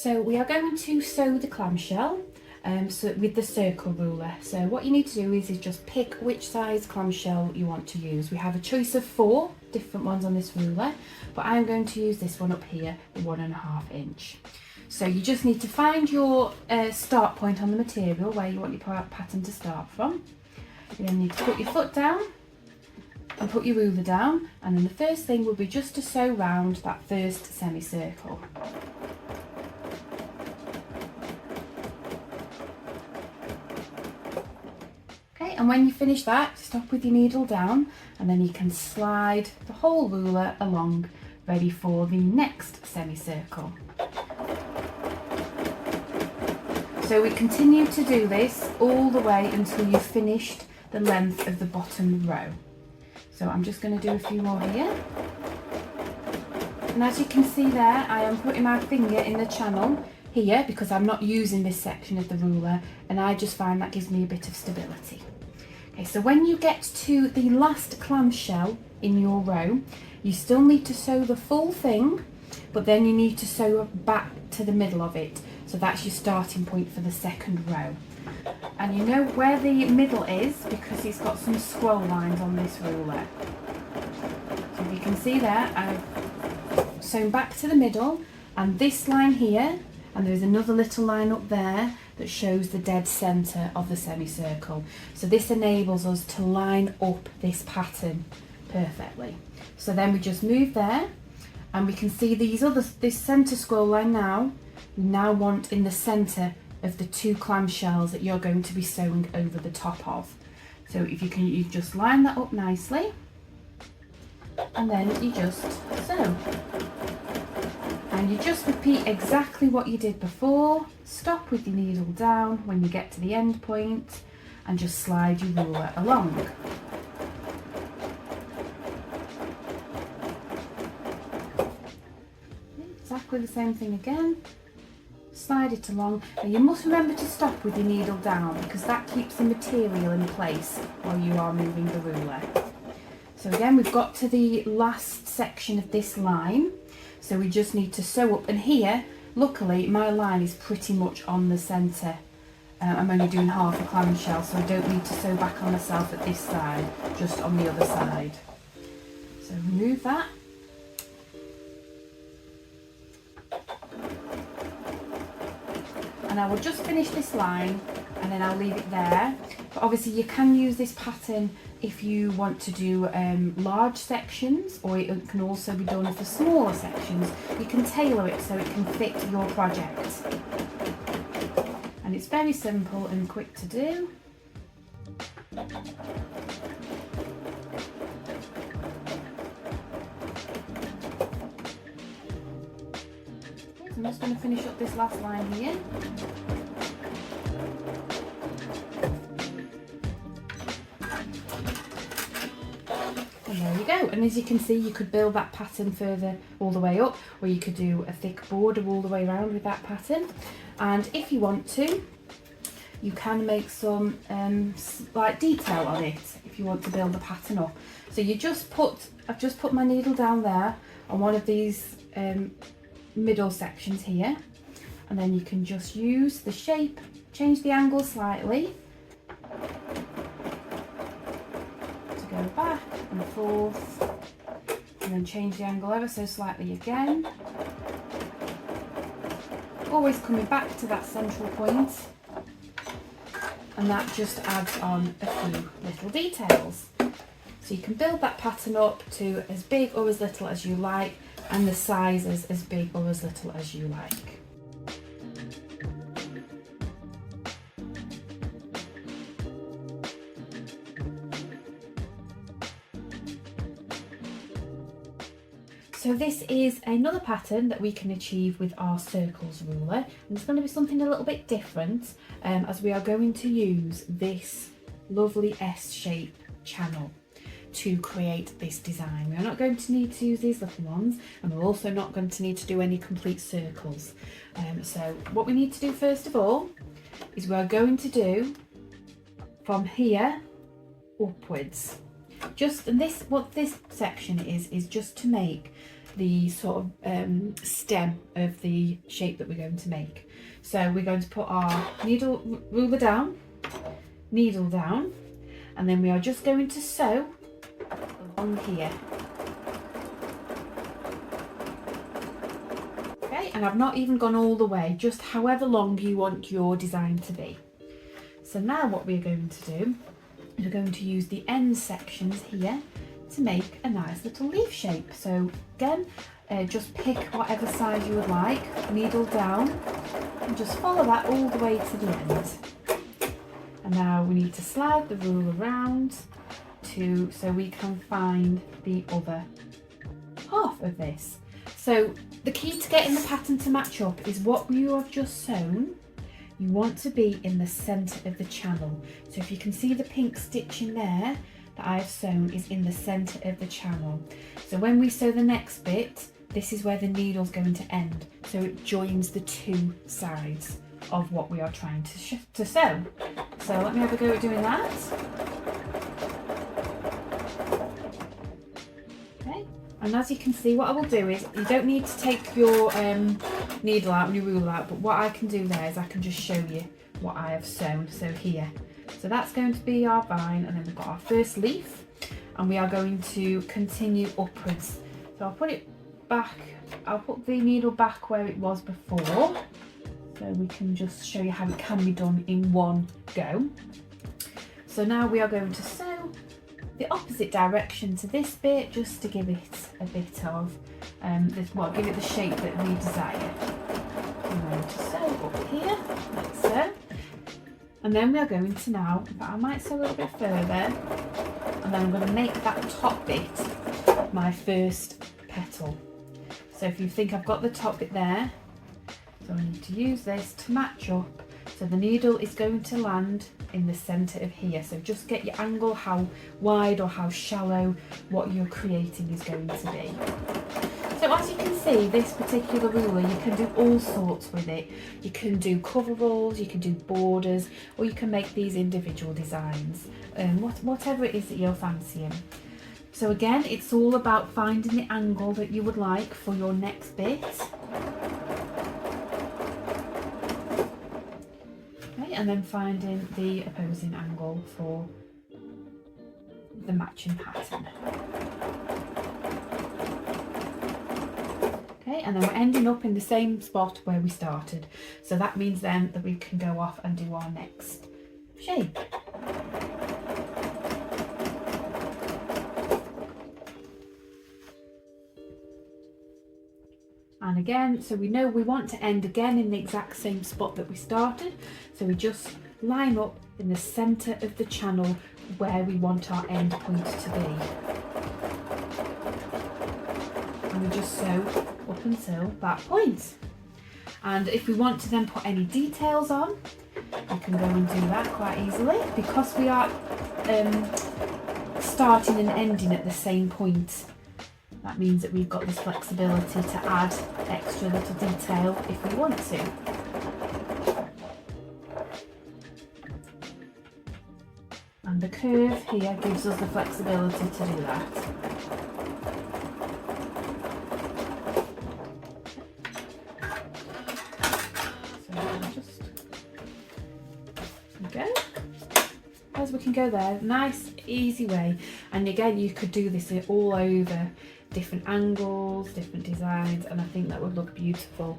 So we are going to sew the clamshell with the circle ruler. So what you need to do is just pick which size clamshell you want to use. We have a choice of 4 different ones on this ruler, but I'm going to use this one up here, 1.5 inch. So you just need to find your start point on the material where you want your pattern to start from. You then need to put your foot down and put your ruler down, and then the first thing will be just to sew round that first semicircle. Okay, and when you finish that, stop with your needle down, and then you can slide the whole ruler along, ready for the next semicircle. So we continue to do this all the way until you've finished the length of the bottom row. So I'm just going to do a few more here. And as you can see there, I am putting my finger in the channel here because I'm not using this section of the ruler, and I just find that gives me a bit of stability. Okay, so when you get to the last clamshell in your row, you still need to sew the full thing, but then you need to sew back to the middle of it. So that's your starting point for the second row. And you know where the middle is because it's got some scroll lines on this ruler. So if you can see there, I've sewn back to the middle, and this line here, and there's another little line up there that shows the dead centre of the semicircle. So this enables us to line up this pattern perfectly. So then we just move there, and we can see this centre scroll line now. We now want in the centre of the 2 clamshells that you're going to be sewing over the top of. So if you just line that up nicely, and then you just sew. And you just repeat exactly what you did before. Stop with your needle down when you get to the end point, and just slide your ruler along. Exactly the same thing again. Slide it along. Now you must remember to stop with your needle down because that keeps the material in place while you are moving the ruler. So again, we've got to the last section of this line, so we just need to sew up, and here luckily my line is pretty much on the centre. I'm only doing half a clamshell, so I don't need to sew back on myself at this side, just on the other side. So remove that. And I will just finish this line and then I'll leave it there. But obviously you can use this pattern if you want to do large sections, or it can also be done for smaller sections. You can tailor it so it can fit your project. And it's very simple and quick to do. I'm just going to finish up this last line here. And there you go. And as you can see, you could build that pattern further all the way up, or you could do a thick border all the way around with that pattern. And if you want to, you can make some like detail on it if you want to build the pattern up. So I've just put my needle down there on one of these middle sections here, and then you can just use the shape, change the angle slightly to go back and forth, and then change the angle ever so slightly again, always coming back to that central point, and that just adds on a few little details. So you can build that pattern up to as big or as little as you like, and the sizes as big or as little as you like. So this is another pattern that we can achieve with our circles ruler, and it's going to be something a little bit different as we are going to use this lovely S-shape channel to create this design. We are not going to need to use these little ones, and we're also not going to need to do any complete circles. So what we need to do first of all is we're going to do from here upwards. What this section is just to make the sort of stem of the shape that we're going to make. So we're going to put our ruler down, needle down, and then we are just going to sew along here. Okay, and I've not even gone all the way, just however long you want your design to be. So now what we're going to do is we're going to use the end sections here to make a nice little leaf shape. So again, just pick whatever size you would like, needle down, and just follow that all the way to the end. And now we need to slide the ruler around so we can find the other half of this. So the key to getting the pattern to match up is what you have just sewn. You want to be in the centre of the channel. So if you can see the pink stitch in there that I've sewn is in the centre of the channel. So when we sew the next bit, this is where the needle's going to end. So it joins the two sides of what we are trying to sew. So let me have a go at doing that. Okay, and as you can see, what I will do is, you don't need to take your needle out and your ruler out, but what I can do there is I can just show you what I have sewn. So here, so that's going to be our vine, and then we've got our first leaf, and we are going to continue upwards. So I'll put it back, I'll put the needle back where it was before, so we can just show you how it can be done in one go. So now we are going to sew the opposite direction to this bit, just to give it a bit of give it the shape that we desire. I'm going to sew up here, like so, and then we are going to now, in fact I might sew a little bit further, and then I'm going to make that top bit my first petal. So if you think I've got the top bit there, so I need to use this to match up. So the needle is going to land in the centre of here. So just get your angle, how wide or how shallow what you're creating is going to be. So as you can see, this particular ruler, you can do all sorts with it. You can do coveralls, you can do borders, or you can make these individual designs, whatever it is that you're fancying. So again, it's all about finding the angle that you would like for your next bit. Okay, and then finding the opposing angle for the matching pattern. Okay, and then we're ending up in the same spot where we started. So that means then that we can go off and do our next shape. And again, so we know we want to end again in the exact same spot that we started. So we just line up in the centre of the channel where we want our end point to be. And we just sew up until that point. And if we want to then put any details on, we can go and do that quite easily, because we are starting and ending at the same point. That means that we've got this flexibility to add extra little detail if we want to. And the curve here gives us the flexibility to do that. So we'll just go. As we can go there, nice easy way. And again, you could do this all over, different angles, different designs, and I think that would look beautiful.